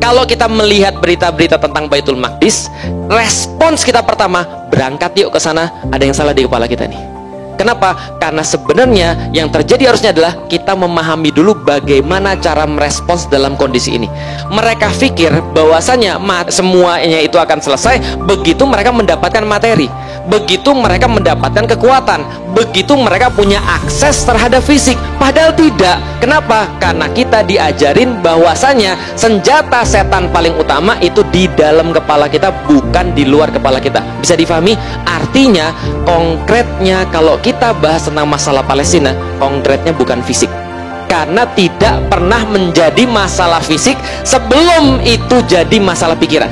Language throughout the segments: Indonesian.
Kalau kita melihat berita-berita tentang Baitul Maqdis, respons kita pertama, berangkat yuk ke sana. Ada yang salah di kepala kita nih. Kenapa? Karena sebenarnya yang terjadi harusnya adalah kita memahami dulu bagaimana cara merespons dalam kondisi ini. Mereka pikir bahwasanya semuanya itu akan selesai begitu mereka mendapatkan materi, begitu mereka mendapatkan kekuatan, begitu mereka punya akses terhadap fisik. Padahal tidak. Kenapa? Karena kita diajarin bahwasanya senjata setan paling utama itu di dalam kepala kita, bukan di luar kepala kita. Bisa difahami? Artinya konkretnya kalau kita bahas tentang masalah Palestina, konkretnya bukan fisik. Karena tidak pernah menjadi masalah fisik sebelum itu jadi masalah pikiran.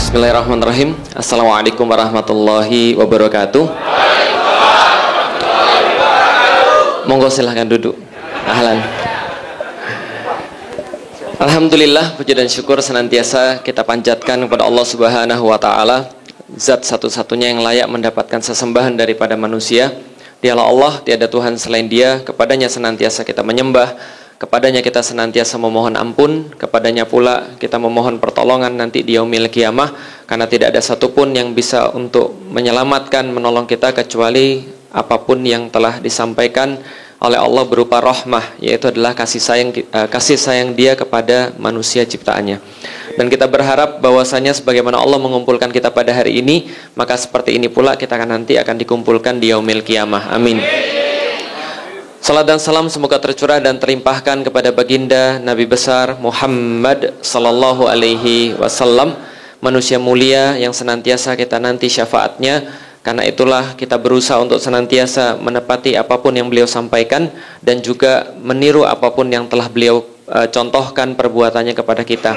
Bismillahirrahmanirrahim. Assalamualaikum warahmatullahi wabarakatuh. Monggo silahkan duduk. Ahlan. Alhamdulillah, puji dan syukur senantiasa kita panjatkan kepada Allah Subhanahu wa taala, zat satu-satunya yang layak mendapatkan sesembahan daripada manusia. Dialah Allah, tiada Tuhan selain Dia. Kepadanya senantiasa kita menyembah, kepadanya kita senantiasa memohon ampun, kepadanya pula kita memohon pertolongan nanti di yaumil qiyamah, karena tidak ada satupun yang bisa untuk menyelamatkan, menolong kita kecuali apapun yang telah disampaikan oleh Allah berupa rahmah, yaitu adalah kasih sayang Dia kepada manusia ciptaannya. Dan kita berharap bahwasanya sebagaimana Allah mengumpulkan kita pada hari ini, maka seperti ini pula kita nanti akan dikumpulkan di yaumil qiyamah. Amin. Salat dan salam semoga tercurah dan terlimpahkan kepada baginda Nabi besar Muhammad sallallahu alaihi wasallam, manusia mulia yang senantiasa kita nanti syafaatnya. Karena itulah kita berusaha untuk senantiasa menepati apapun yang beliau sampaikan dan juga meniru apapun yang telah beliau contohkan perbuatannya kepada kita.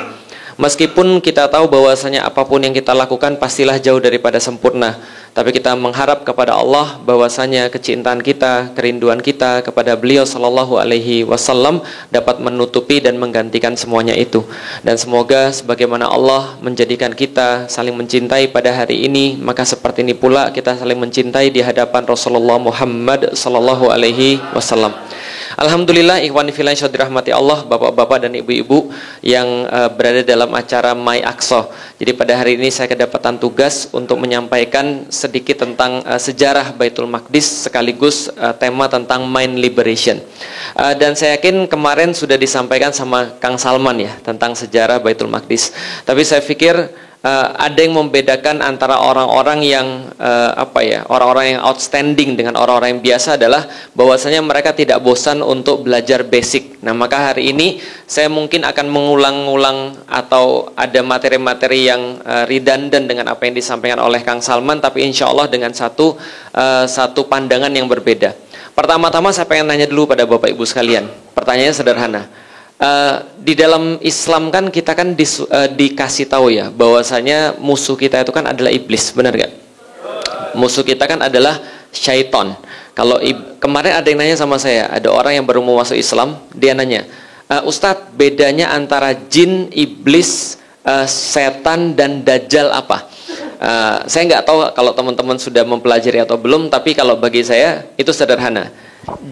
Meskipun kita tahu bahwasanya apapun yang kita lakukan pastilah jauh daripada sempurna, tapi kita mengharap kepada Allah bahwasanya kecintaan kita, kerinduan kita kepada beliau sallallahu alaihi wasallam dapat menutupi dan menggantikan semuanya itu. Dan semoga sebagaimana Allah menjadikan kita saling mencintai pada hari ini, maka seperti ini pula kita saling mencintai di hadapan Rasulullah Muhammad sallallahu alaihi wasallam. Alhamdulillah, ikhwani fillah yang dirahmati Allah, bapak-bapak dan ibu-ibu yang berada dalam acara My Aqsa. Jadi pada hari ini saya kedapatan tugas untuk menyampaikan sedikit tentang sejarah Baitul Maqdis sekaligus tema tentang mind liberation. Dan saya yakin kemarin sudah disampaikan sama Kang Salman ya tentang sejarah Baitul Maqdis. Tapi saya pikir ada yang membedakan antara orang-orang yang orang-orang yang outstanding dengan orang-orang yang biasa adalah bahwasanya mereka tidak bosan untuk belajar basic. Nah, maka hari ini saya mungkin akan mengulang-ulang atau ada materi-materi yang redundant dengan apa yang disampaikan oleh Kang Salman, tapi insya Allah dengan satu pandangan yang berbeda. Pertama-tama saya pengen nanya dulu pada Bapak Ibu sekalian. Pertanyaannya sederhana. Di dalam Islam kan kita kan dikasih tahu ya bahwasanya musuh kita itu kan adalah iblis, benar gak? Musuh kita kan adalah syaitan. Kalau kemarin ada yang nanya sama saya, ada orang yang baru mau masuk Islam, dia nanya, Ustadz, bedanya antara jin, iblis, setan dan dajjal apa? Saya nggak tahu kalau teman-teman sudah mempelajari atau belum, tapi kalau bagi saya itu sederhana.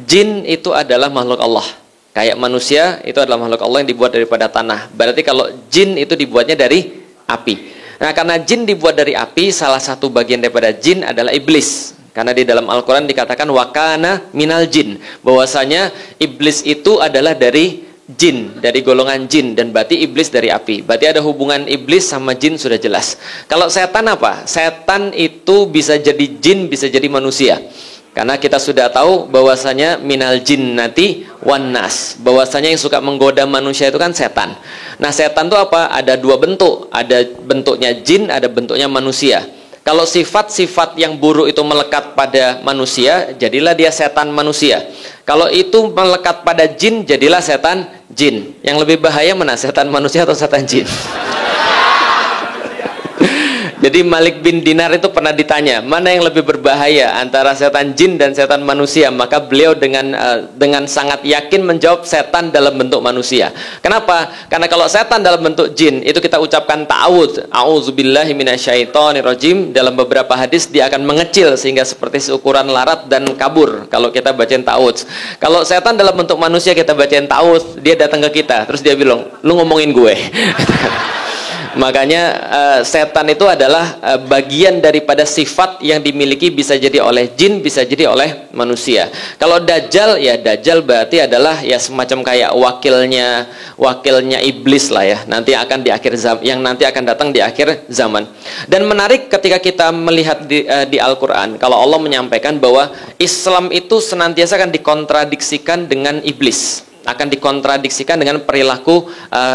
Jin itu adalah makhluk Allah. Kayak manusia itu adalah makhluk Allah yang dibuat daripada tanah. Berarti kalau jin itu dibuatnya dari api. Nah, karena jin dibuat dari api, salah satu bagian daripada jin adalah iblis. Karena di dalam Al-Quran dikatakan wakana minal jin, bahwasanya iblis itu adalah dari jin, dari golongan jin, dan berarti iblis dari api. Berarti ada hubungan iblis sama jin sudah jelas. Kalau setan apa? Setan itu bisa jadi jin, bisa jadi manusia. Karena kita sudah tahu bahwasanya minal jinnati wan nas, bahwasanya yang suka menggoda manusia itu kan setan. Nah, setan itu apa? Ada dua bentuk, ada bentuknya jin, ada bentuknya manusia. Kalau sifat-sifat yang buruk itu melekat pada manusia, jadilah dia setan manusia. Kalau itu melekat pada jin, jadilah setan jin. Yang lebih bahaya mana, setan manusia atau setan jin? Jadi Malik bin Dinar itu pernah ditanya, mana yang lebih berbahaya antara setan jin dan setan manusia? Maka beliau dengan sangat yakin menjawab setan dalam bentuk manusia. Kenapa? Karena kalau setan dalam bentuk jin itu kita ucapkan ta'awudz, a'udzubillahi minasyaitonirrajim. Dalam beberapa hadis dia akan mengecil sehingga seperti seukuran larat dan kabur kalau kita bacain ta'awudz. Kalau setan dalam bentuk manusia kita bacain ta'awudz, dia datang ke kita terus dia bilang, lu ngomongin gue. Makanya setan itu adalah bagian daripada sifat yang dimiliki, bisa jadi oleh jin, bisa jadi oleh manusia. Kalau dajjal, ya dajjal berarti adalah ya semacam kayak wakilnya iblis lah ya. Nanti akan di akhir zaman, yang nanti akan datang di akhir zaman. Dan menarik ketika kita melihat di Al-Qur'an, kalau Allah menyampaikan bahwa Islam itu senantiasa akan dikontradiksikan dengan iblis, akan dikontradiksikan dengan perilaku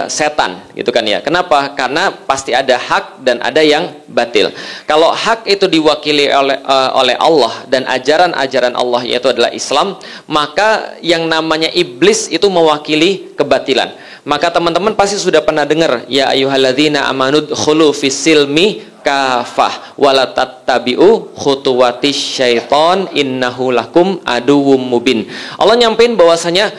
setan, gitu kan ya. Kenapa? Karena pasti ada hak dan ada yang batil. Kalau hak itu diwakili oleh Allah dan ajaran-ajaran Allah yaitu adalah Islam, maka yang namanya iblis itu mewakili kebatilan. Maka teman-teman pasti sudah pernah dengar, ya ayyuhalladzina amanu dkhulu fis-silmi kafah wala tattabi'u khutuwatis syaiton innahu lakum aduwwum mubin. Allah nyampein bahwasanya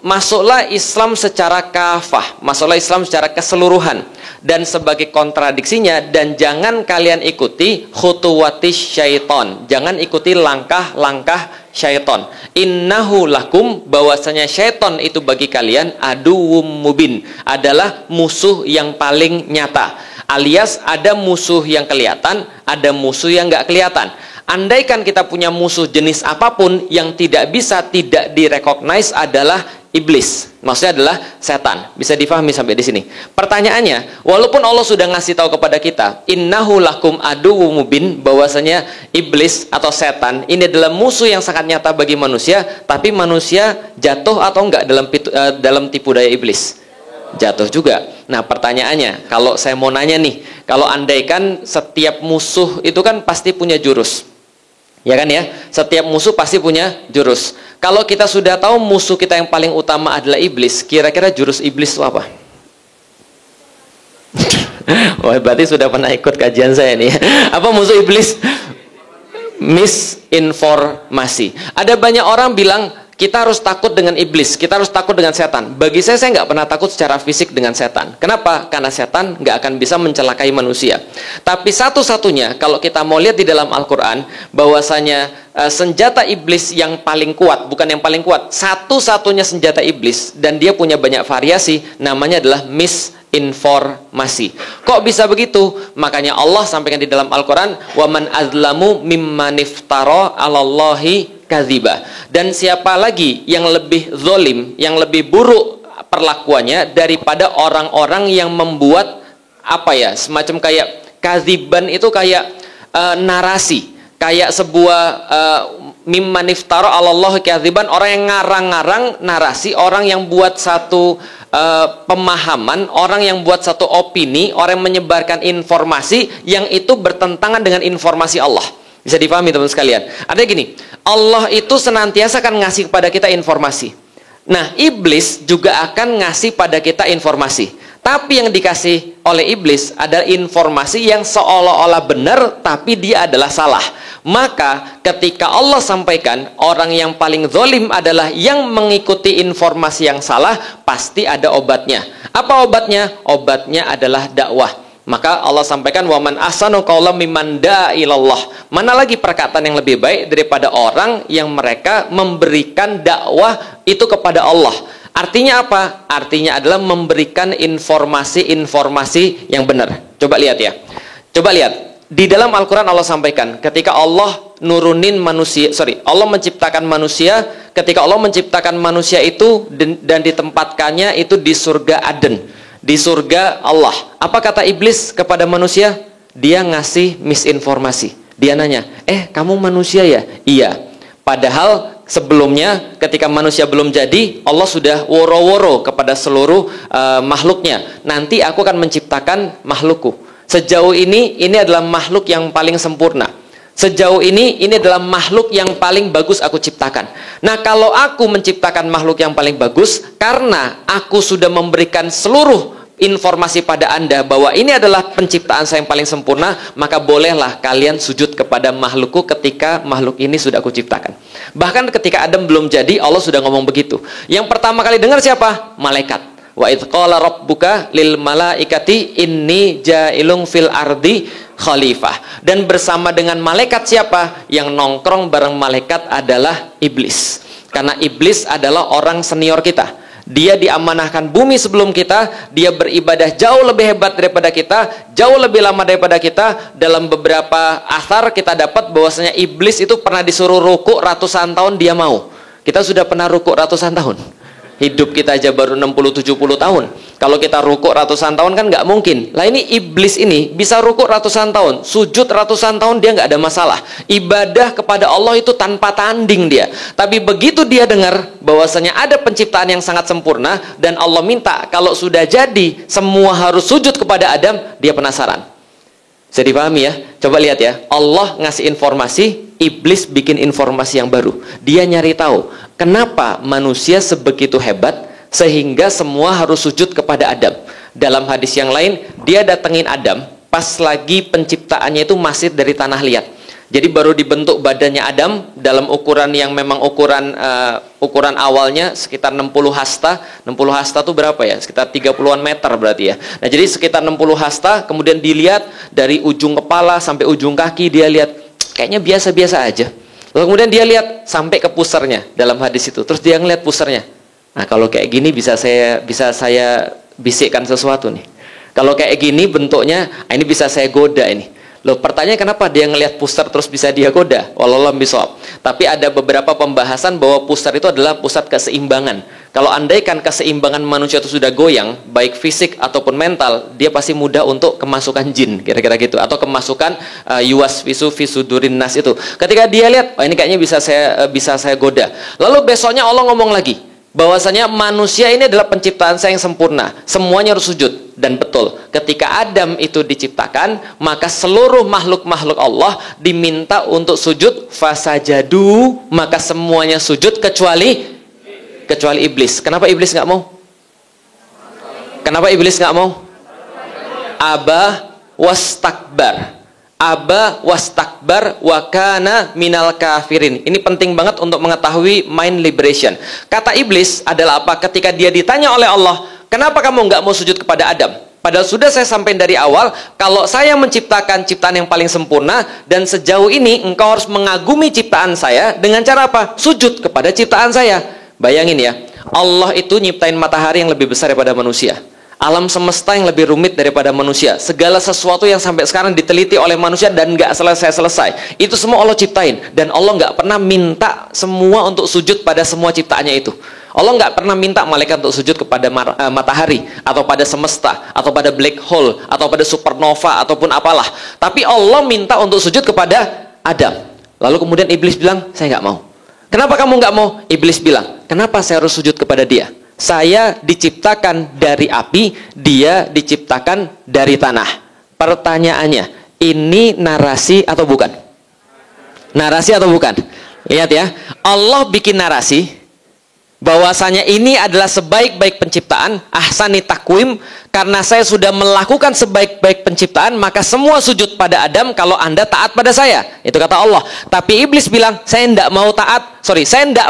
masuklah Islam secara kafah, masuklah Islam secara keseluruhan, dan sebagai kontradiksinya, dan jangan kalian ikuti khutuwatis syaiton, jangan ikuti langkah-langkah syaiton. Innahu lakum, bahwasanya syaiton itu bagi kalian aduwwum mubin, adalah musuh yang paling nyata. Alias ada musuh yang kelihatan, ada musuh yang nggak kelihatan. Andaikan kita punya musuh jenis apapun, yang tidak direkognize adalah iblis. Maksudnya adalah setan. Bisa difahami sampai di sini. Pertanyaannya, walaupun Allah sudah ngasih tahu kepada kita, innahu lakum aduwwum mubin, bahwasanya iblis atau setan ini adalah musuh yang sangat nyata bagi manusia, tapi manusia jatuh atau enggak dalam tipu daya iblis? Jatuh juga. Nah, pertanyaannya, kalau saya mau nanya nih, kalau andaikan setiap musuh itu kan pasti punya jurus, ya kan ya? Setiap musuh pasti punya jurus. Kalau kita sudah tahu musuh kita yang paling utama adalah iblis, kira-kira jurus iblis itu apa? Wah, berarti sudah pernah ikut kajian saya nih. Apa musuh iblis? Misinformasi. Ada banyak orang bilang kita harus takut dengan iblis, kita harus takut dengan setan. Bagi saya nggak pernah takut secara fisik dengan setan. Kenapa? Karena setan nggak akan bisa mencelakai manusia. Tapi satu-satunya, kalau kita mau lihat di dalam Al-Quran, bahwasanya senjata iblis yang paling kuat, bukan yang paling kuat, satu-satunya senjata iblis, dan dia punya banyak variasi, namanya adalah misinformasi. Kok bisa begitu? Makanya Allah sampaikan di dalam Al-Quran, وَمَنْ أَظْلَمُ مِمَّنِ افْتَرَى عَلَى اللَّهِ كَذِبًا. Dan siapa lagi yang lebih zolim, yang lebih buruk perlakuannya daripada orang-orang yang membuat apa ya, semacam kayak kadziban, itu kayak narasi, kayak sebuah mimman iftara 'alallahi kadziban, orang yang ngarang-ngarang narasi, orang yang buat satu pemahaman, orang yang buat satu opini, orang yang menyebarkan informasi yang itu bertentangan dengan informasi Allah. Bisa dipahami teman sekalian? Ada gini, Allah itu senantiasa akan ngasih kepada kita informasi. Nah, iblis juga akan ngasih pada kita informasi. Tapi yang dikasih oleh iblis adalah informasi yang seolah-olah benar, tapi dia adalah salah. Maka ketika Allah sampaikan orang yang paling zalim adalah yang mengikuti informasi yang salah, pasti ada obatnya. Apa obatnya? Obatnya adalah dakwah. Maka Allah sampaikan, waman ahsanu qawlan mimman da'a ilallah. Mana lagi perkataan yang lebih baik daripada orang yang mereka memberikan dakwah itu kepada Allah. Artinya apa? Artinya adalah memberikan informasi-informasi yang benar. Coba lihat ya. Coba lihat. Di dalam Al-Quran Allah sampaikan, ketika Allah nurunin manusia, Allah menciptakan manusia, ketika Allah menciptakan manusia itu dan ditempatkannya itu di surga Aden, di surga Allah. Apa kata iblis kepada manusia? Dia ngasih misinformasi. Dia nanya, kamu manusia ya? Iya. Padahal sebelumnya ketika manusia belum jadi, Allah sudah woro-woro kepada seluruh makhluknya. Nanti aku akan menciptakan makhlukku. Sejauh ini adalah makhluk yang paling sempurna. Sejauh ini adalah makhluk yang paling bagus aku ciptakan. Nah, kalau aku menciptakan makhluk yang paling bagus, karena aku sudah memberikan seluruh informasi pada Anda bahwa ini adalah penciptaan saya yang paling sempurna, maka bolehlah kalian sujud kepada makhlukku ketika makhluk ini sudah aku ciptakan. Bahkan ketika Adam belum jadi, Allah sudah ngomong begitu. Yang pertama kali dengar siapa? Malaikat. Wa idz qala rabbuka lil malaikati inni ja'ilun fil ardi khalifah. Dan bersama dengan malaikat siapa? Yang nongkrong bareng malaikat adalah iblis. Karena iblis adalah orang senior kita. Dia diamanahkan bumi sebelum kita, dia beribadah jauh lebih hebat daripada kita, jauh lebih lama daripada kita. Dalam beberapa athar kita dapat bahwasanya iblis itu pernah disuruh rukuk ratusan tahun, dia mau. Kita sudah pernah rukuk ratusan tahun. Hidup kita aja baru 60-70 tahun. Kalau kita rukuk ratusan tahun kan nggak mungkin. Lah ini iblis ini bisa rukuk ratusan tahun, sujud ratusan tahun, dia nggak ada masalah. Ibadah kepada Allah itu tanpa tanding dia. Tapi begitu dia dengar bahwasanya ada penciptaan yang sangat sempurna dan Allah minta kalau sudah jadi semua harus sujud kepada Adam, dia penasaran. Bisa dipahami ya? Coba lihat ya. Allah ngasih informasi, iblis bikin informasi yang baru. Dia nyari tahu kenapa manusia sebegitu hebat sehingga semua harus sujud kepada Adam. Dalam hadis yang lain, dia datengin Adam pas lagi penciptaannya itu masih dari tanah liat. Jadi baru dibentuk badannya Adam dalam ukuran yang memang ukuran awalnya sekitar 60 hasta. 60 hasta itu berapa ya? Sekitar 30-an meter berarti ya. Nah, jadi sekitar 60 hasta, kemudian dilihat dari ujung kepala sampai ujung kaki, dia lihat kayaknya biasa-biasa aja. Lalu kemudian dia lihat sampai ke pusernya dalam hadis itu. Terus dia ngeliat pusernya. Nah, kalau kayak gini bisa saya bisikkan sesuatu nih. Kalau kayak gini bentuknya, ini bisa saya goda ini. Loh, pertanyaan kenapa dia ngelihat puser terus bisa dia goda? Wallahu a'lam bishawab. Tapi ada beberapa pembahasan bahwa puser itu adalah pusat keseimbangan. Kalau andaikan keseimbangan manusia itu sudah goyang, baik fisik ataupun mental, dia pasti mudah untuk kemasukan jin, kira-kira gitu, atau kemasukan yuwaswisu fi sudurin nas itu. Ketika dia lihat, oh ini kayaknya bisa saya goda. Lalu besoknya Allah ngomong lagi bahwasanya manusia ini adalah penciptaan saya yang sempurna, semuanya harus sujud. Dan betul, ketika Adam itu diciptakan, maka seluruh makhluk-makhluk Allah diminta untuk sujud, fasajadu, maka semuanya sujud kecuali iblis. Kenapa iblis nggak mau? Kenapa iblis nggak mau? Aba wastakbar. Aba wastakbar wa kana minal kafirin. Ini penting banget untuk mengetahui mind liberation. Kata iblis adalah apa? Ketika dia ditanya oleh Allah, kenapa kamu nggak mau sujud kepada Adam? Padahal sudah saya sampaikan dari awal, kalau saya menciptakan ciptaan yang paling sempurna, dan sejauh ini engkau harus mengagumi ciptaan saya dengan cara apa? Sujud kepada ciptaan saya. Bayangin ya, Allah itu nyiptain matahari yang lebih besar daripada manusia. Alam semesta yang lebih rumit daripada manusia. Segala sesuatu yang sampai sekarang diteliti oleh manusia dan nggak selesai-selesai. Itu semua Allah ciptain. Dan Allah nggak pernah minta semua untuk sujud pada semua ciptaannya itu. Allah nggak pernah minta malaikat untuk sujud kepada matahari, atau pada semesta, atau pada black hole, atau pada supernova, ataupun apalah. Tapi Allah minta untuk sujud kepada Adam. Lalu kemudian iblis bilang, saya nggak mau. Kenapa kamu nggak mau? Iblis bilang, kenapa saya harus sujud kepada dia? Saya diciptakan dari api, dia diciptakan dari tanah. Pertanyaannya, ini narasi atau bukan? Narasi atau bukan? Lihat ya, Allah bikin narasi bahwasanya ini adalah sebaik-baik penciptaan, ahsani takwim, karena saya sudah melakukan sebaik-baik penciptaan, maka semua sujud pada Adam kalau Anda taat pada saya. Itu kata Allah. Tapi iblis bilang, saya tidak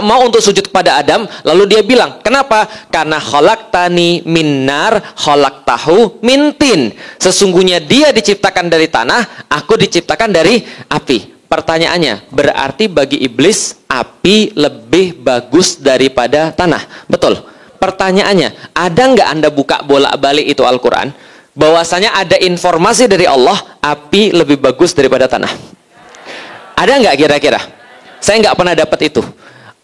mau untuk sujud kepada Adam. Lalu dia bilang, kenapa? Karena khalaqtani min nar, khalaqtahu min tin. Sesungguhnya dia diciptakan dari tanah, aku diciptakan dari api. Pertanyaannya, berarti bagi iblis api lebih bagus daripada tanah. Betul. Pertanyaannya, ada nggak Anda buka bolak-balik itu Al-Quran, bahwasanya ada informasi dari Allah, api lebih bagus daripada tanah? Ada nggak kira-kira? Saya nggak pernah dapat itu.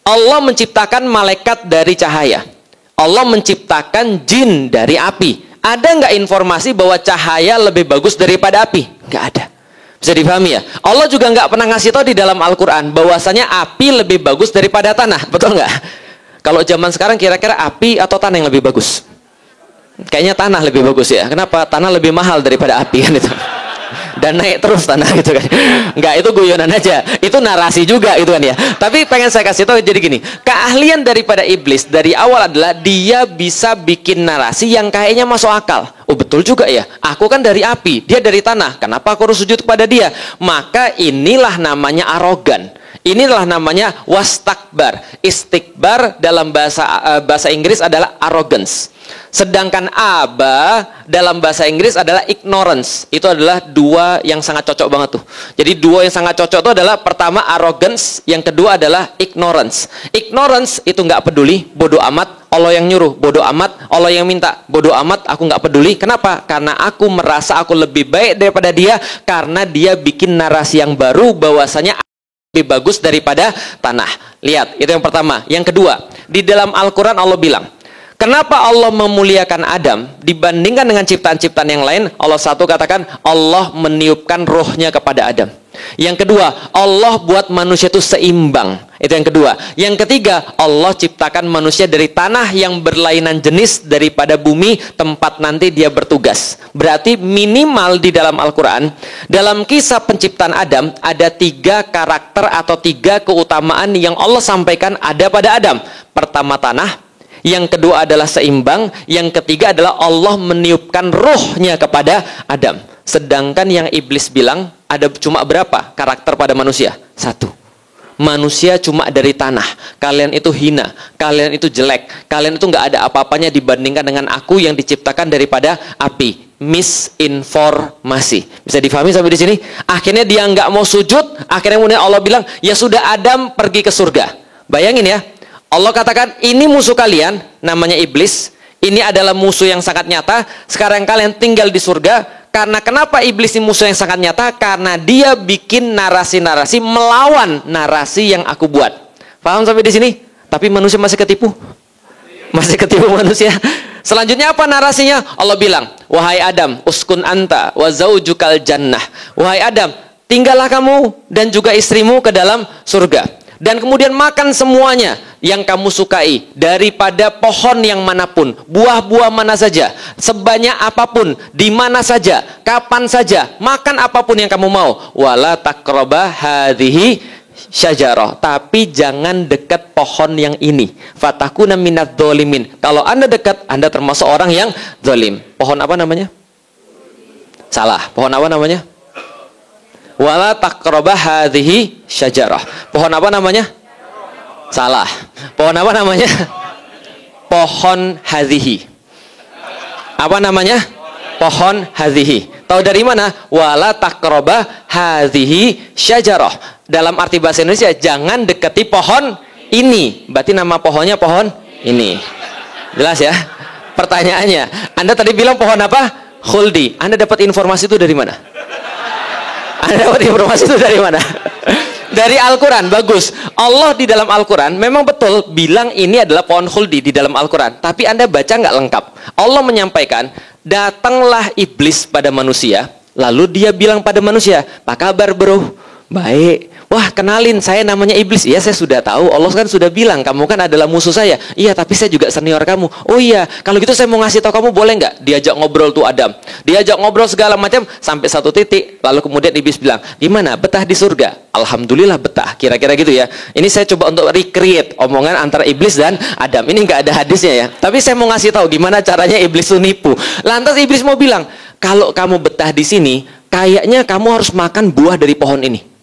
Allah menciptakan malaikat dari cahaya. Allah menciptakan jin dari api. Ada nggak informasi bahwa cahaya lebih bagus daripada api? Nggak ada. Bisa dipahami ya? Allah juga nggak pernah ngasih tahu di dalam Al-Quran bahwasanya api lebih bagus daripada tanah. Betul nggak? Kalau zaman sekarang kira-kira api atau tanah yang lebih bagus? Kayaknya tanah lebih bagus ya. Kenapa? Tanah lebih mahal daripada api kan itu. Dan naik terus tanah gitu kan. Nggak, itu guyonan aja. Itu narasi juga gitu kan ya. Tapi pengen saya kasih tahu jadi gini. Keahlian daripada iblis dari awal adalah dia bisa bikin narasi yang kayaknya masuk akal. Oh betul juga ya, aku kan dari api, dia dari tanah, kenapa aku harus sujud kepada dia? Maka inilah namanya arogan. Inilah namanya wastakbar. Istikbar dalam bahasa Inggris adalah arrogance. Sedangkan aba dalam bahasa Inggris adalah ignorance. Itu adalah dua yang sangat cocok banget tuh. Jadi dua yang sangat cocok itu adalah pertama arrogance, yang kedua adalah ignorance. Ignorance itu nggak peduli, bodoh amat, Allah yang nyuruh, bodoh amat, Allah yang minta, bodoh amat, aku nggak peduli. Kenapa? Karena aku merasa aku lebih baik daripada dia, karena dia bikin narasi yang baru bahwasanya lebih bagus daripada tanah. Lihat, itu yang pertama. Yang kedua, di dalam Al-Quran Allah bilang, kenapa Allah memuliakan Adam dibandingkan dengan ciptaan-ciptaan yang lain? Allah satu katakan, Allah meniupkan rohnya kepada Adam. Yang kedua, Allah buat manusia itu seimbang. Itu yang kedua. Yang ketiga, Allah ciptakan manusia dari tanah yang berlainan jenis daripada bumi, tempat nanti dia bertugas. Berarti minimal di dalam Al-Quran, dalam kisah penciptaan Adam, ada 3 karakter atau 3 keutamaan yang Allah sampaikan ada pada Adam. Pertama tanah, yang kedua adalah seimbang, yang ketiga adalah Allah meniupkan rohnya kepada Adam. Sedangkan yang iblis bilang, ada cuma berapa karakter pada manusia? 1. Manusia cuma dari tanah. Kalian itu hina, kalian itu jelek, kalian itu nggak ada apa-apanya dibandingkan dengan aku yang diciptakan daripada api. Misinformasi. Bisa difahami sampai di sini? Akhirnya dia nggak mau sujud. Akhirnya kemudian Allah bilang, ya sudah Adam pergi ke surga. Bayangin ya, Allah katakan ini musuh kalian, namanya iblis. Ini adalah musuh yang sangat nyata. Sekarang kalian tinggal di surga. Karena kenapa iblis ini musuh yang sangat nyata? Karena dia bikin narasi-narasi melawan narasi yang aku buat. Paham sampai di sini? Tapi manusia masih ketipu. Masih ketipu manusia. Selanjutnya apa narasinya? Allah bilang, wahai Adam, uskun anta wa zaujukal jannah. Wahai Adam, tinggallah kamu dan juga istrimu ke dalam surga. Dan kemudian makan semuanya yang kamu sukai daripada pohon yang manapun, buah-buah mana saja, sebanyak apapun, di mana saja, kapan saja, makan apapun yang kamu mau. Wala taqraba hadhihi syajarah, tapi jangan dekat pohon yang ini. Fatakuna minadz dzalimin. Kalau Anda dekat, Anda termasuk orang yang zalim. Pohon apa namanya? Salah. Pohon apa namanya? Wala taqraba hadhihi syajarah. Pohon apa namanya? Salah. Pohon apa namanya? Pohon hadhihi. Apa namanya? Pohon hadhihi. Tahu dari mana? Wala taqraba hadhihi syajarah. Dalam arti bahasa Indonesia, jangan dekati pohon ini. Berarti nama pohonnya pohon ini. Jelas ya? Pertanyaannya, Anda tadi bilang pohon apa? Khuldi. Anda dapat informasi itu dari mana? Anda dapat informasi itu dari mana? Dari Al-Quran. Bagus. Allah di dalam Al-Quran memang betul bilang ini adalah pohon khuldi di dalam Al-Quran. Tapi Anda baca nggak lengkap. Allah menyampaikan, datanglah iblis pada manusia, lalu dia bilang pada manusia, apa kabar bro? Baik. Wah, kenalin, saya namanya iblis. Iya, saya sudah tahu. Allah kan sudah bilang, kamu kan adalah musuh saya. Iya, tapi saya juga senior kamu. Oh iya, kalau gitu saya mau ngasih tahu kamu, boleh nggak? Diajak ngobrol tuh Adam. Diajak ngobrol segala macam sampai satu titik. Lalu kemudian iblis bilang, gimana? Betah di surga? Alhamdulillah betah. Kira-kira gitu ya. Ini saya coba untuk recreate omongan antara iblis dan Adam. Ini nggak ada hadisnya ya. Tapi saya mau ngasih tahu gimana caranya iblis tuh nipu. Lantas iblis mau bilang, kalau kamu betah di sini, kayaknya kamu harus makan buah dari pohon ini.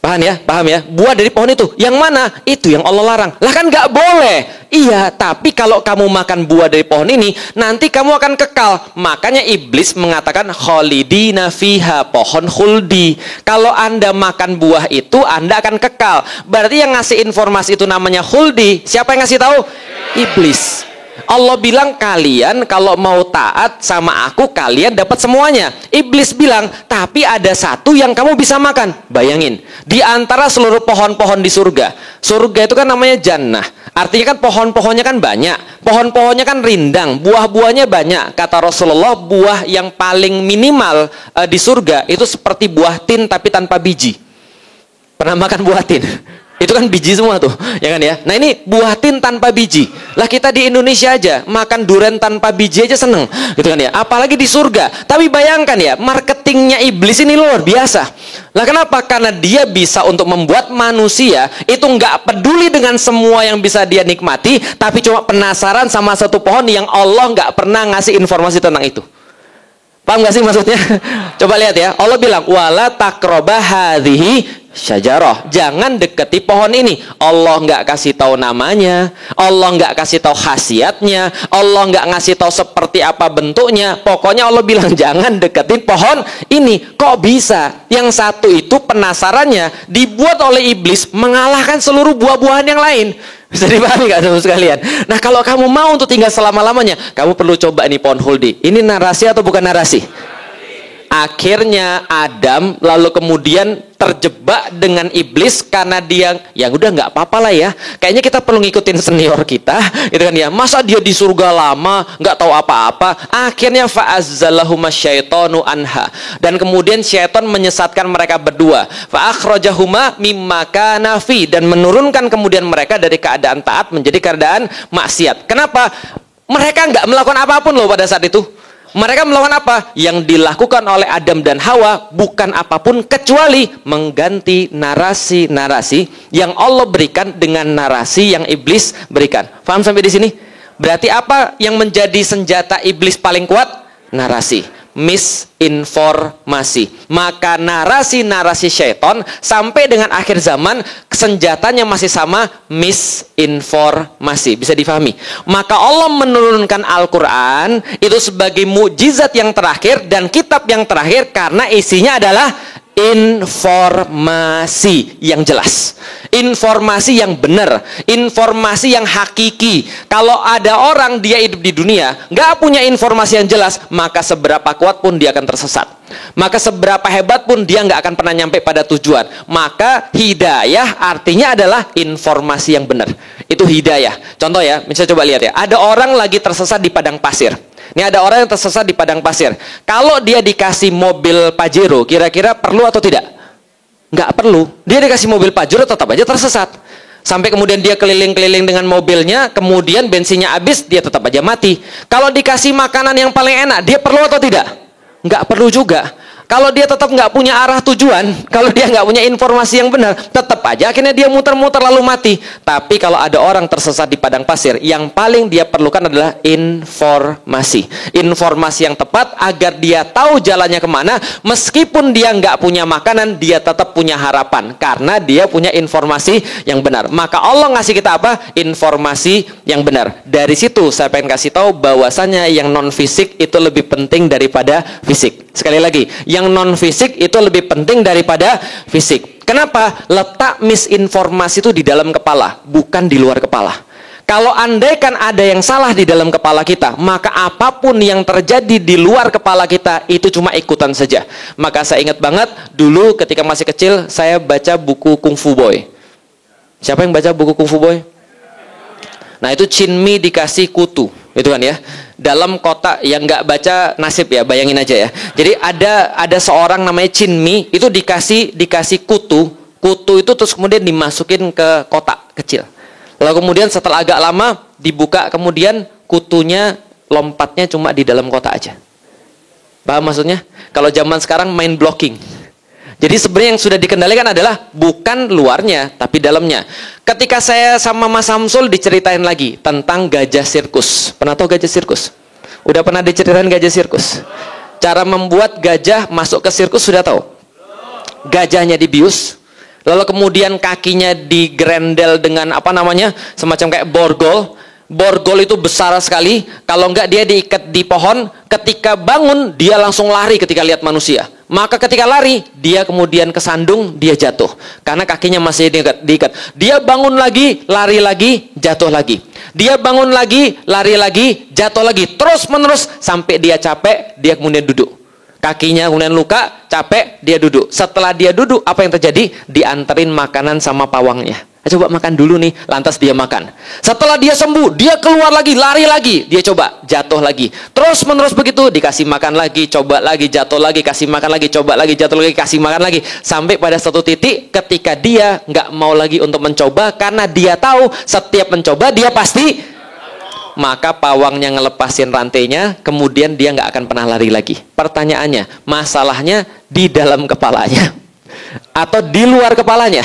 Paham ya? Paham ya? Buah dari pohon itu. Yang mana? Itu yang Allah larang. Lah kan nggak boleh. Iya, tapi kalau kamu makan buah dari pohon ini, nanti kamu akan kekal. Makanya iblis mengatakan khalidina fiha, pohon khuldi. Kalau Anda makan buah itu, Anda akan kekal. Berarti yang ngasih informasi itu namanya khuldi. Siapa yang ngasih tahu? Iblis. Allah bilang kalian kalau mau taat sama aku, kalian dapat semuanya. Iblis bilang, tapi ada satu yang kamu bisa makan. Bayangin, di antara seluruh pohon-pohon di surga. Surga itu kan namanya jannah. Artinya kan pohon-pohonnya kan banyak. Pohon-pohonnya kan rindang, buah-buahnya banyak. Kata Rasulullah, buah yang paling minimal di surga itu seperti buah tin tapi tanpa biji. Pernah makan buah tin? Itu kan biji semua tuh, ya kan ya. Nah ini buah tin tanpa biji. Lah kita di Indonesia aja makan durian tanpa biji aja seneng, gitu kan ya. Apalagi di surga. Tapi bayangkan ya, marketingnya iblis ini luar biasa. Lah kenapa? Karena dia bisa untuk membuat manusia itu nggak peduli dengan semua yang bisa dia nikmati, tapi cuma penasaran sama satu pohon yang Allah nggak pernah ngasih informasi tentang itu. Paham gak sih maksudnya? Coba lihat ya. Allah bilang wala taqraba hadhihi syajarah. Jangan deketi pohon ini. Allah nggak kasih tahu namanya, Allah nggak kasih tahu khasiatnya, Allah nggak ngasih tahu seperti apa bentuknya. Pokoknya Allah bilang jangan deketi pohon ini. Kok bisa? Yang satu itu penasarannya dibuat oleh iblis mengalahkan seluruh buah-buahan yang lain. Bisa dipahami gak teman sekalian? Nah, kalau kamu mau untuk tinggal selama-lamanya, kamu perlu coba nih pohon huldi. Ini narasi atau bukan narasi? Akhirnya Adam lalu kemudian terjebak dengan iblis karena dia ya udah nggak apa-apa lah ya. Kayaknya kita perlu ngikutin senior kita, itu kan ya. Masa dia di surga lama nggak tahu apa-apa. Akhirnya fa'azzalahuma syaitanu anha. Dan kemudian syaitan menyesatkan mereka berdua. Fa'akhrajahuma mimma kana fi, dan menurunkan kemudian mereka dari keadaan taat menjadi keadaan maksiat. Kenapa? Mereka nggak melakukan apapun loh pada saat itu. Mereka melakukan apa? Yang dilakukan oleh Adam dan Hawa bukan apapun kecuali mengganti narasi-narasi yang Allah berikan dengan narasi yang iblis berikan. Paham sampai di sini? Berarti apa yang menjadi senjata iblis paling kuat? Narasi. Misinformasi. Maka narasi-narasi syaitan sampai dengan akhir zaman senjatanya masih sama, misinformasi. Bisa difahami? Maka Allah menurunkan Al-Quran itu sebagai mukjizat yang terakhir dan kitab yang terakhir karena isinya adalah informasi yang jelas, informasi yang benar, informasi yang hakiki. Kalau ada orang dia hidup di dunia nggak punya informasi yang jelas, maka seberapa kuat pun dia akan tersesat, maka seberapa hebat pun dia nggak akan pernah nyampe pada tujuan. Maka hidayah artinya adalah informasi yang benar. Itu hidayah. Contoh ya, misalnya coba lihat ya, ada orang lagi tersesat di padang pasir. Ini ada orang yang tersesat di padang pasir. Kalau dia dikasih mobil Pajero, kira-kira perlu atau tidak? Nggak perlu. Dia dikasih mobil Pajero tetap aja tersesat. Sampai kemudian dia keliling-keliling dengan mobilnya, kemudian bensinnya habis, dia tetap aja mati. Kalau dikasih makanan yang paling enak, dia perlu atau tidak? Nggak perlu juga. Kalau dia tetap nggak punya arah tujuan, kalau dia nggak punya informasi yang benar, tetap aja akhirnya dia muter-muter lalu mati. Tapi kalau ada orang tersesat di padang pasir, yang paling dia perlukan adalah informasi. Informasi yang tepat agar dia tahu jalannya kemana. Meskipun dia nggak punya makanan, dia tetap punya harapan. Karena dia punya informasi yang benar. Maka Allah ngasih kita apa? Informasi yang benar. Dari situ saya pengen kasih tahu bahwasannya yang non-fisik itu lebih penting daripada fisik. Sekali lagi, yang non-fisik itu lebih penting daripada fisik. Kenapa? Letak misinformasi itu di dalam kepala, bukan di luar kepala. Kalau andaikan ada yang salah di dalam kepala kita, maka apapun yang terjadi di luar kepala kita, itu cuma ikutan saja. Maka saya ingat banget, dulu ketika masih kecil, saya baca buku Kung Fu Boy. Siapa yang baca buku Kung Fu Boy? Nah, itu Chin Mi dikasih kutu. Itu kan ya, dalam kotak. Yang nggak baca nasib ya, bayangin aja ya. Jadi ada seorang namanya Chin Mi, itu dikasih kutu itu terus kemudian dimasukin ke kotak kecil. Lalu kemudian setelah agak lama dibuka, kemudian kutunya lompatnya cuma di dalam kotak aja. Paham maksudnya? Kalau zaman sekarang main blocking. Jadi sebenarnya yang sudah dikendalikan adalah bukan luarnya, tapi dalamnya. Ketika saya sama Mas Samsul diceritain lagi tentang gajah sirkus. Pernah tahu gajah sirkus? Udah pernah diceritain gajah sirkus? Cara membuat gajah masuk ke sirkus sudah tahu? Gajahnya dibius, lalu kemudian kakinya digrendel dengan apa namanya? Semacam kayak borgol. Borgol itu besar sekali. Kalau enggak dia diikat di pohon. Ketika bangun dia langsung lari ketika lihat manusia. Maka ketika lari, dia kemudian kesandung, dia jatuh. Karena kakinya masih diikat. Dia bangun lagi, lari lagi, jatuh lagi. Dia bangun lagi, lari lagi, jatuh lagi. Terus menerus sampai dia capek, dia kemudian duduk. Kakinya kemudian luka, capek, dia duduk. Setelah dia duduk, apa yang terjadi? Dianterin makanan sama pawangnya. Coba makan dulu nih, lantas dia makan. Setelah dia sembuh, dia keluar lagi, lari lagi, dia coba, jatuh lagi. Terus menerus begitu, dikasih makan lagi, coba lagi, jatuh lagi, kasih makan lagi, coba lagi, jatuh lagi, kasih makan lagi. Sampai pada satu titik, ketika dia nggak mau lagi untuk mencoba, karena dia tahu setiap mencoba, dia pasti. Maka pawangnya ngelepasin rantainya, kemudian dia nggak akan pernah lari lagi. Pertanyaannya, masalahnya di dalam kepalanya atau di luar kepalanya?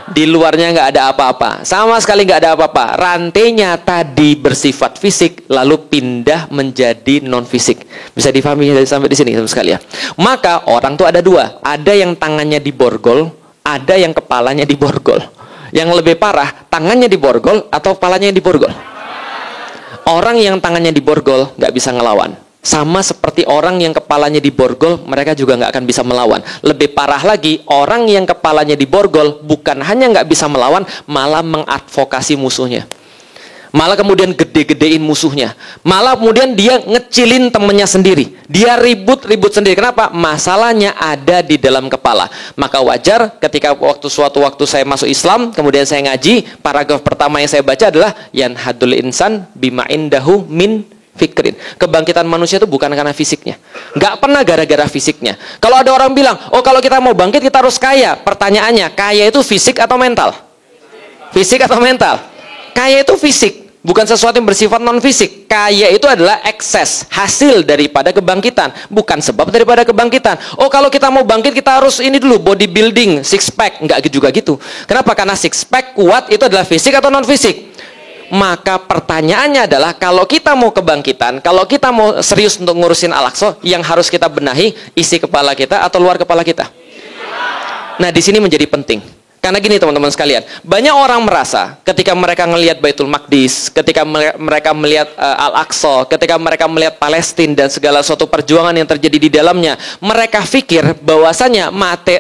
Di luarnya nggak ada apa-apa, sama sekali nggak ada apa-apa. Rantainya tadi bersifat fisik, lalu pindah menjadi non fisik. Bisa difahami sampai di sini teman sekalian. Maka orang tuh ada dua, ada yang tangannya diborgol, ada yang kepalanya diborgol. Yang lebih parah, tangannya diborgol atau kepalanya yang diborgol. Orang yang tangannya diborgol nggak bisa ngelawan. Sama seperti orang yang kepalanya diborgol, mereka juga nggak akan bisa melawan. Lebih parah lagi, orang yang kepalanya diborgol bukan hanya nggak bisa melawan, malah mengadvokasi musuhnya. Malah kemudian gede-gedein musuhnya. Malah kemudian dia ngecilin temennya sendiri. Dia ribut-ribut sendiri. Kenapa? Masalahnya ada di dalam kepala. Maka wajar ketika suatu waktu saya masuk Islam, kemudian saya ngaji, paragraf pertama yang saya baca adalah yanhadul insan bima indahu min fikrin. Kebangkitan manusia itu bukan karena fisiknya. Nggak pernah gara-gara fisiknya. Kalau ada orang bilang, oh kalau kita mau bangkit kita harus kaya. Pertanyaannya, kaya itu fisik atau mental? Fisik atau mental? Kaya itu fisik. Bukan sesuatu yang bersifat non-fisik. Kaya itu adalah ekses, hasil daripada kebangkitan. Bukan sebab daripada kebangkitan. Oh kalau kita mau bangkit kita harus ini dulu, bodybuilding, six pack. Nggak juga gitu. Kenapa? Karena six pack kuat itu adalah fisik atau non-fisik? Maka pertanyaannya adalah, kalau kita mau kebangkitan, kalau kita mau serius untuk ngurusin Al-Aqsa, yang harus kita benahi isi kepala kita atau luar kepala kita? Nah, di sini menjadi penting. Karena gini teman-teman sekalian, banyak orang merasa ketika mereka melihat Baitul Maqdis, ketika mereka melihat Al-Aqsa, ketika mereka melihat Palestina dan segala suatu perjuangan yang terjadi di dalamnya, mereka pikir bahwasanya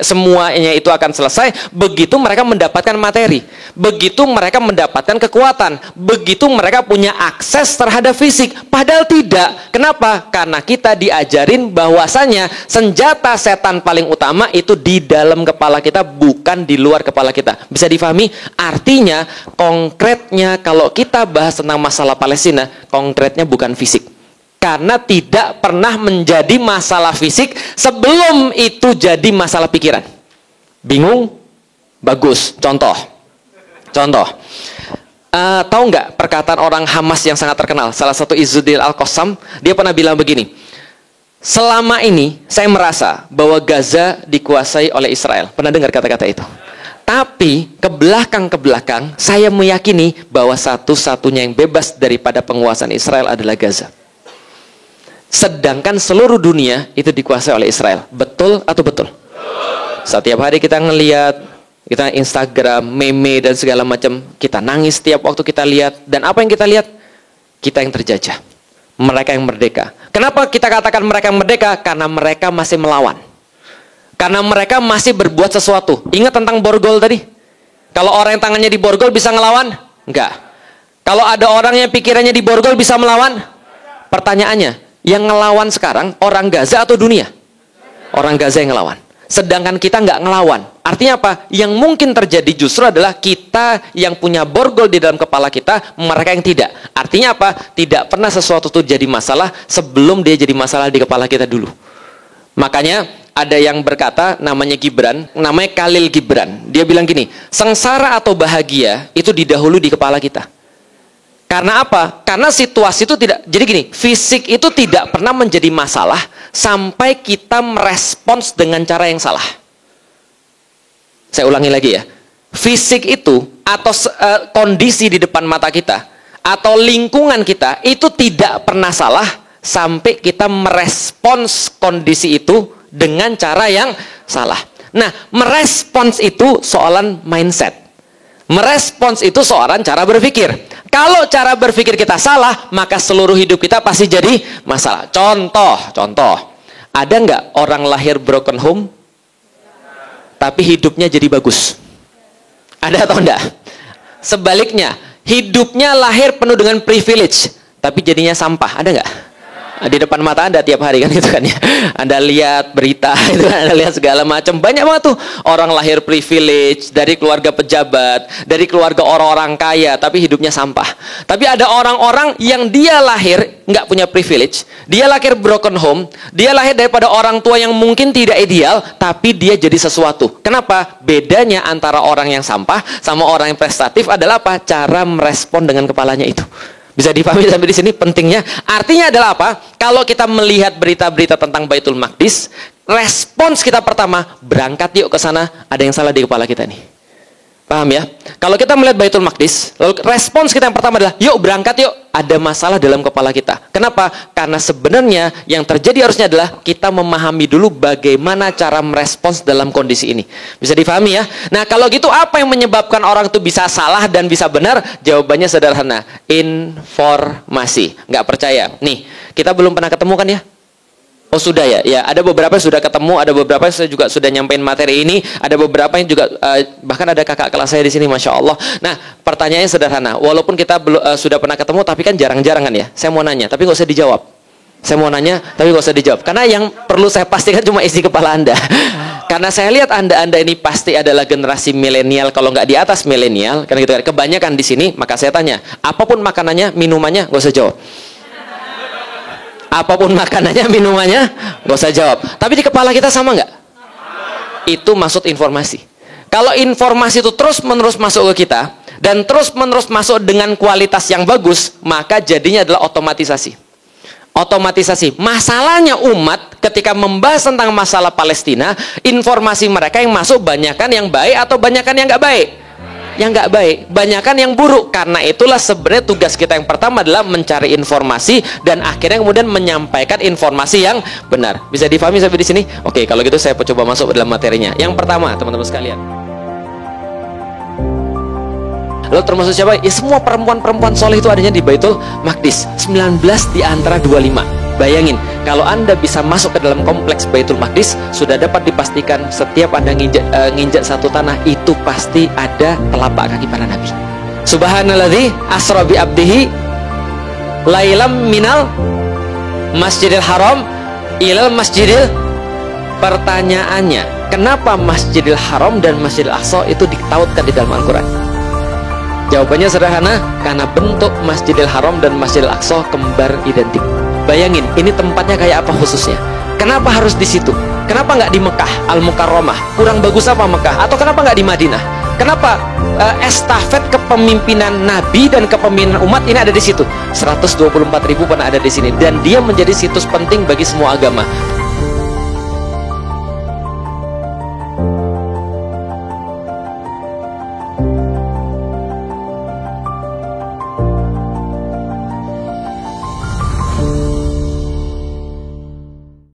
semuanya itu akan selesai begitu mereka mendapatkan materi, begitu mereka mendapatkan kekuatan, begitu mereka punya akses terhadap fisik. Padahal tidak. Kenapa? Karena kita diajarin bahwasanya senjata setan paling utama itu di dalam kepala kita, bukan di luar kepala kita. Bisa difahami? Artinya, konkretnya kalau kita bahas tentang masalah Palestina, konkretnya bukan fisik. Karena tidak pernah menjadi masalah fisik sebelum itu jadi masalah pikiran. Bingung? Bagus. Contoh. Tahu nggak perkataan orang Hamas yang sangat terkenal? Salah satu Izzuddin Al-Qassam, dia pernah bilang begini. Selama ini saya merasa bahwa Gaza dikuasai oleh Israel. Pernah dengar kata-kata itu? Tapi ke belakang saya meyakini bahwa satu-satunya yang bebas daripada penguasaan Israel adalah Gaza. Sedangkan seluruh dunia itu dikuasai oleh Israel. Betul atau betul? Setiap hari kita ngelihat, kita Instagram, meme dan segala macam, kita nangis setiap waktu kita lihat. Dan apa yang kita lihat? Kita yang terjajah. Mereka yang merdeka. Kenapa kita katakan mereka yang merdeka? Karena mereka masih melawan. Karena mereka masih berbuat sesuatu. Ingat tentang borgol tadi? Kalau orang yang tangannya diborgol bisa ngelawan? Enggak. Kalau ada orang yang pikirannya diborgol bisa melawan? Pertanyaannya, yang ngelawan sekarang orang Gaza atau dunia? Orang Gaza yang ngelawan. Sedangkan kita nggak ngelawan. Artinya apa? Yang mungkin terjadi justru adalah kita yang punya borgol di dalam kepala kita, mereka yang tidak. Artinya apa? Tidak pernah sesuatu itu jadi masalah sebelum dia jadi masalah di kepala kita dulu. Makanya ada yang berkata, namanya Gibran, namanya Khalil Gibran. Dia bilang gini, sengsara atau bahagia itu didahului di kepala kita. Karena apa? Karena situasi itu tidak, jadi gini, fisik itu tidak pernah menjadi masalah sampai kita merespons dengan cara yang salah. Saya ulangi lagi ya. Fisik itu atau kondisi di depan mata kita atau lingkungan kita itu tidak pernah salah sampai kita merespons kondisi itu dengan cara yang salah. Nah, merespons itu soalan mindset. Merespons itu soalan cara berpikir. Kalau cara berpikir kita salah, maka seluruh hidup kita pasti jadi masalah. Contoh. Ada nggak orang lahir broken home, tapi hidupnya jadi bagus? Ada atau enggak? Sebaliknya, hidupnya lahir penuh dengan privilege, tapi jadinya sampah. Ada nggak? Di depan mata Anda tiap hari kan gitu kan ya. Anda lihat berita itu kan, Anda lihat segala macam. Banyak banget tuh orang lahir privilege, dari keluarga pejabat, dari keluarga orang-orang kaya, tapi hidupnya sampah. Tapi ada orang-orang yang dia lahir nggak punya privilege, dia lahir broken home, dia lahir daripada orang tua yang mungkin tidak ideal, tapi dia jadi sesuatu. Kenapa? Bedanya antara orang yang sampah sama orang yang prestatif adalah apa? Cara merespon dengan kepalanya itu. Bisa dipahami sampai di sini pentingnya. Artinya adalah apa? Kalau kita melihat berita-berita tentang Baitul Maqdis, respons kita pertama, berangkat yuk ke sana, ada yang salah di kepala kita nih. Paham ya? Kalau kita melihat Baitul Maqdis, lalu respons kita yang pertama adalah, yuk berangkat yuk. Ada masalah dalam kepala kita. Kenapa? Karena sebenarnya yang terjadi harusnya adalah kita memahami dulu bagaimana cara merespons dalam kondisi ini. Bisa difahami ya? Nah kalau gitu apa yang menyebabkan orang itu bisa salah dan bisa benar? Jawabannya sederhana. Informasi. Nggak percaya. Nih, kita belum pernah ketemu kan ya? Oh sudah ya, ya ada beberapa yang sudah ketemu, ada beberapa yang saya juga sudah nyampein materi ini, ada beberapa yang juga bahkan ada kakak kelas saya di sini, masya Allah. Nah pertanyaannya sederhana, walaupun kita sudah pernah ketemu, tapi kan jarang-jarang kan ya. Saya mau nanya, tapi nggak usah dijawab. Saya mau nanya, tapi nggak usah dijawab, karena yang perlu saya pastikan cuma isi kepala Anda. Karena saya lihat anda ini pasti adalah generasi milenial, kalau nggak di atas milenial, kan gitu kan. Kebanyakan di sini, maka saya tanya, apapun makanannya, minumannya, nggak usah jawab. Apapun makanannya, minumannya, gak usah jawab. Tapi di kepala kita sama nggak? Itu maksud informasi. Kalau informasi itu terus-menerus masuk ke kita, dan terus-menerus masuk dengan kualitas yang bagus, maka jadinya adalah otomatisasi. Otomatisasi. Masalahnya umat ketika membahas tentang masalah Palestina, informasi mereka yang masuk banyakan yang baik atau banyakan yang nggak baik? Yang nggak baik, banyakan yang buruk. Karena itulah sebenarnya tugas kita yang pertama adalah mencari informasi dan akhirnya kemudian menyampaikan informasi yang benar. Bisa difahami sampai di sini? Oke, kalau gitu saya coba masuk dalam materinya. Yang pertama, teman-teman sekalian. Lalu termasuk siapa? Ya semua perempuan-perempuan soleh itu adanya di Baitul Maqdis. 19 di antara 25. Bayangin, kalau Anda bisa masuk ke dalam kompleks Baitul Maqdis, sudah dapat dipastikan setiap Anda nginjak satu tanah, itu pasti ada telapak kaki para nabi. Subhanalladzi asra bi abdihi lailam minal masjidil haram ilal masjidil. Pertanyaannya, kenapa Masjidil Haram dan Masjidil Aqsa itu ditautkan di dalam Al-Quran? Jawabannya sederhana, karena bentuk Masjidil Haram dan Masjidil Aqsa kembar identik. Bayangin, ini tempatnya kayak apa khususnya? Kenapa harus di situ? Kenapa nggak di Mekah, Al-Mukarramah? Kurang bagus apa Mekah? Atau kenapa nggak di Madinah? Kenapa estafet kepemimpinan Nabi dan kepemimpinan umat ini ada di situ? 124.000 pernah ada di sini, dan dia menjadi situs penting bagi semua agama.